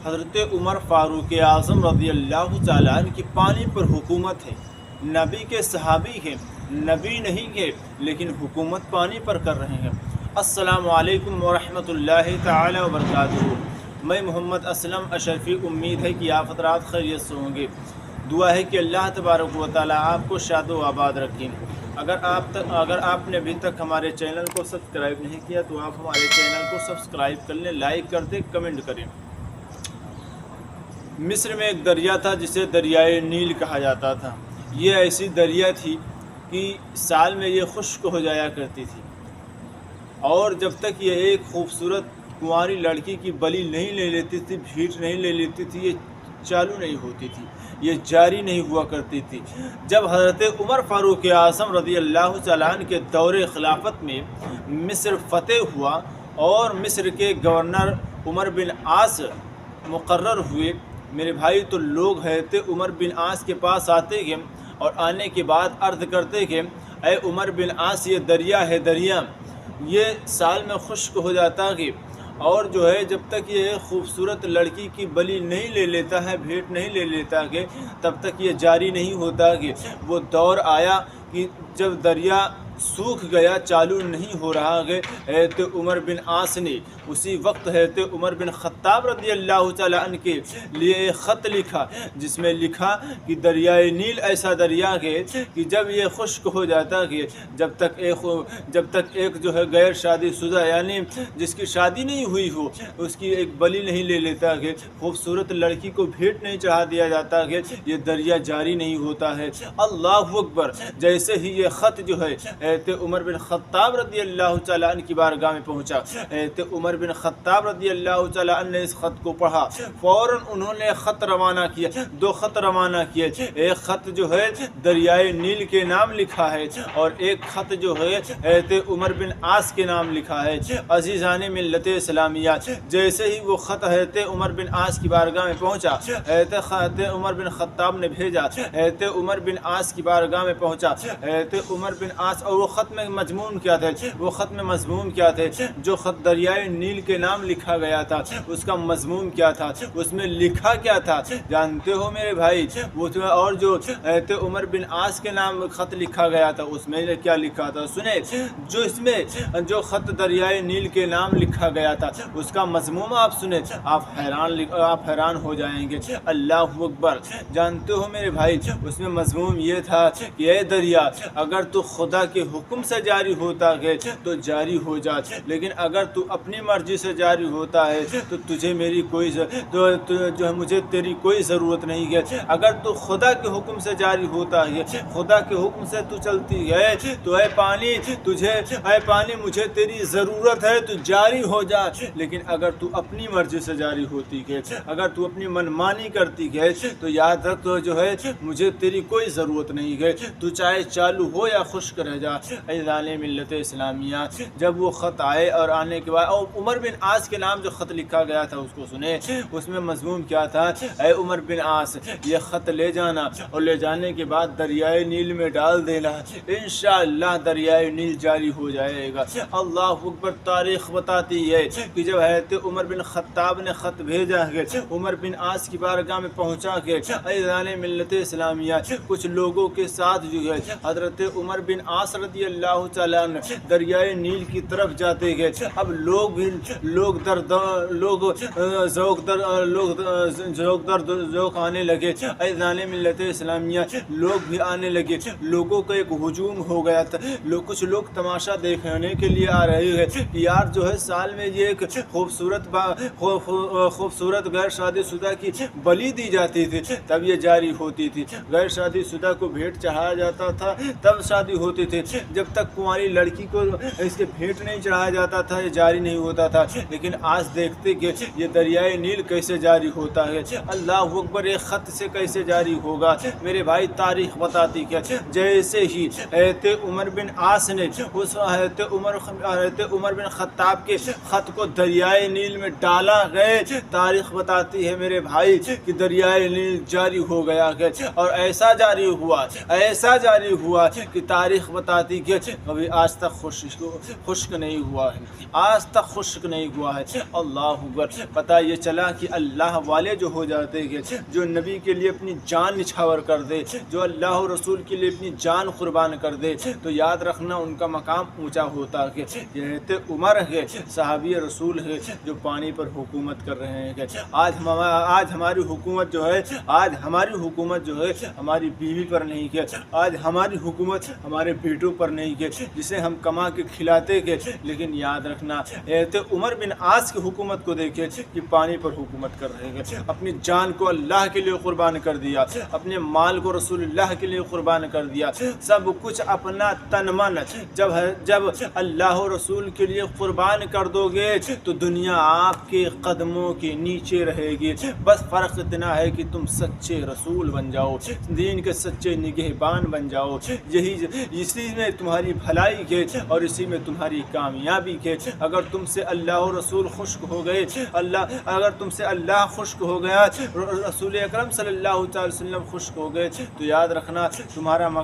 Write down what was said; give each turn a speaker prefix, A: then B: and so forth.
A: حضرت عمر فاروق اعظم رضی اللہ تعالیٰ عنہ کی پانی پر حکومت ہے۔ نبی کے صحابی ہیں، نبی نہیں ہے لیکن حکومت پانی پر کر رہے ہیں۔ السلام علیکم ورحمۃ اللہ تعالی وبرکاتہ۔ میں محمد اسلم اشرفی، امید ہے کہ آپ حضرات خیریت سے ہوں گے۔ دعا ہے کہ اللہ تبارک و تعالی آپ کو شاد و آباد رکھیں۔ اگر آپ نے ابھی تک ہمارے چینل کو سبسکرائب نہیں کیا تو آپ ہمارے چینل کو سبسکرائب کر لیں، لائک کر دیں، کمنٹ کریں۔ مصر میں ایک دریا تھا جسے دریائے نیل کہا جاتا تھا۔ یہ ایسی دریا تھی کہ سال میں یہ خشک ہو جایا کرتی تھی، اور جب تک یہ ایک خوبصورت کنواری لڑکی کی بلی نہیں لے لیتی تھی، بھیٹ نہیں لے لیتی تھی، یہ چالو نہیں ہوتی تھی، یہ جاری نہیں ہوا کرتی تھی۔ جب حضرت عمر فاروق اعظم رضی اللہ تعالیٰ عنہ کے دور خلافت میں مصر فتح ہوا اور مصر کے گورنر عمر بن عاص مقرر ہوئے میرے بھائی، تو لوگ حضرت عمر بن عاص کے پاس آتے گئے اور آنے کے بعد عرض کرتے کہ اے عمر بن عاص، یہ دریا ہے، دریا یہ سال میں خشک ہو جاتا ہے، اور جو ہے جب تک یہ خوبصورت لڑکی کی بلی نہیں لے لیتا ہے، بھیٹ نہیں لے لیتا ہے، تب تک یہ جاری نہیں ہوتا کہ وہ دور آیا کہ جب دریا سوکھ گیا، چالو نہیں ہو رہا ہے۔ حضرت عمر بن عاص نے اسی وقت حضرت عمر بن خطاب رضی اللہ تعالیٰ عنہ کے لیے ایک خط لکھا، جس میں لکھا کہ دریائے نیل ایسا دریا ہے کہ جب یہ خشک ہو جاتا ہے، جب تک ایک جو ہے غیر شادی شدہ، یعنی جس کی شادی نہیں ہوئی ہو، اس کی ایک بلی نہیں لے لیتا ہے، خوبصورت لڑکی کو بھیٹ نہیں چڑھا دیا جاتا ہے، یہ دریا جاری نہیں ہوتا ہے۔ اللہ اکبر! جیسے ہی یہ خط جو ہے حضرت عمر بن خطاب رضی اللہ تعالیٰ عنہ کی بارگاہ میں پہنچا، حضرت عمر بن خطاب رضی اللہ تعالیٰ عنہ نے اس خط کو پڑھا، فوراً انہوں نے خط روانہ کیا، دو خط روانہ کیے۔ ایک خط جو ہے دریائے نیل کے نام لکھا ہے، اور ایک خط جو ہے حضرت عمر بن عاص کے نام لکھا ہے۔ عزیزان ملت اسلامیہ، جیسے ہی وہ خط حضرت عمر بن عاص کی بارگاہ میں پہنچا، حضرت عمر بن خطاب نے بھیجا، حضرت عمر بن عاص کی بارگاہ میں پہنچا، حضرت عمر بن عاص، اور وہ خط میں مضمون کیا تھا؟ وہ خط میں مضمون کیا تھے؟ جو خط دریائے نیل کے نام لکھا گیا تھا، اس کا مضمون کیا تھا؟ اس میں لکھا کیا تھا جانتے ہو میرے بھائی؟ وہ اور جو حضرت عمر بن عاص کے نام خط لکھا گیا تھا، اس میں کیا لکھا تھا سنیں؟ جو اس میں جو خط دریائے نیل کے نام لکھا گیا تھا، اس کا مضمون آپ سنیں، آپ حیران ہو جائیں گے۔ اللہ اکبر! جانتے ہو میرے بھائی، اس میں مضمون یہ تھا کہ اے دریا، اگر تو خدا کے حکم سے جاری ہوتا ہے تو جاری ہو جا، لیکن اگر تو اپنی مرضی سے جاری ہوتا ہے تو تجھے میری کوئی جو ہے مجھے تیری کوئی ضرورت نہیں ہے۔ اگر تو خدا کے حکم سے جاری ہوتا ہے، خدا کے حکم سے تو چلتی ہے، تو اے پانی مجھے تیری ضرورت ہے، تو جاری ہو جا۔ لیکن اگر تو اپنی مرضی سے جاری ہوتی ہے، اگر تو اپنی منمانی کرتی ہے، تو یاد رکھ جو ہے مجھے تیری کوئی ضرورت نہیں ہے، تو چاہے چالو ہو یا خشک رہ جا۔ عزیزان ملت اسلامیہ، جب وہ خط آئے اور آنے کے بعد اور عمر بن عاص کے نام جو خط لکھا گیا تھا اس کو سنے، اس میں مضمون کیا تھا؟ اے عمر بن عاص، یہ خط لے جانا، اور لے جانے کے بعد دریائے نیل میں ڈال دینا، انشاءاللہ دریائے نیل جاری ہو جائے گا۔ اللہ اکبر! تاریخ بتاتی ہے کہ جب حضرت عمر بن خطاب نے خط بھیجا ہے، عمر بن عاص کی بارگاہ میں پہنچا کے، عزیزان ملت اسلامیہ، کچھ لوگوں کے ساتھ جو ہے حضرت عمر بن عاص رضی اللہ تعالیٰ عنہ دریائے نیل کی طرف جاتے گئے۔ اب ذوق آنے لگے، عزیزان ملت اسلامیہ، لوگ بھی آنے لگے، لوگوں کا ایک ہجوم ہو گیا تھا۔ کچھ لوگ تماشا دیکھنے کے لیے آ رہے ہیں کہ یار جو ہے سال میں یہ ایک خوبصورت غیر شادی شدہ کی بلی دی جاتی تھی، تب یہ جاری ہوتی تھی، غیر شادی شدہ کو بھیٹ چڑھایا جاتا تھا تب شادی ہوتی تھی، جب تک کنواری لڑکی کو اس کے بھیٹ نہیں چڑھایا جاتا تھا یہ جاری نہیں ہوتا تھا۔ لیکن آج دیکھتے کہ یہ دریائے نیل کیسے جاری ہوتا ہے۔ اللہ اکبر! ایک خط سے کیسے جاری ہوگا میرے بھائی؟ تاریخ بتاتی کہ جیسے ہی حضرت عمر بن عاص نے اس حضرت عمر بن خطاب کے خط کو دریائے نیل میں ڈالا گئے، تاریخ بتاتی ہے میرے بھائی کہ دریائے نیل جاری ہو گیا ہے، اور ایسا جاری ہوا کہ تاریخ بتاتی فرماتی کہ کبھی آج تک خشک نہیں ہوا ہے، آج تک خشک نہیں ہوا ہے۔ اللہ اکبر۔ پتہ یہ چلا کہ اللہ والے جو ہو جاتے ہیں، جو نبی کے لیے اپنی جان نچھاور کر دے، جو اللہ و رسول کے لیے اپنی جان قربان کر دے، تو یاد رکھنا ان کا مقام اونچا ہوتا ہے۔ یہ حضرت عمر ہے، صحابی رسول ہے، جو پانی پر حکومت کر رہے ہیں۔ آج ہماری حکومت جو ہے، ہماری بیوی پر نہیں کہ آج ہماری حکومت ہمارے بیٹوں پر نہیں کہ جسے ہم کما کے کھلاتے گے، لیکن یاد رکھنا حضرت عمر بن عاص کی حکومت کو دیکھے کہ پانی پر حکومت کر رہے ہیں، اپنی جان کو اللہ کے لیے قربان کر دیا، اپنے مال کو رسول اللہ کے لیے قربان کر دیا، سب کچھ اپنا تن من جب اللہ و رسول کے لیے قربان کر دو گے تو دنیا آپ کے قدموں کے نیچے رہے گی۔ بس فرق اتنا ہے کہ تم سچے رسول بن جاؤ، دین کے سچے نگہبان بن جاؤ، اسی میں تمہاری بھلائی کے اور اسی میں تمہاری کامیابی کے۔ اگر تم سے اللہ و رسول خشک ہو گئے، اگر تم سے اللہ خشک ہو گیا، رسول اکرم صلی اللہ علیہ وسلم خشک ہو گئے، تو یاد رکھنا تمہارا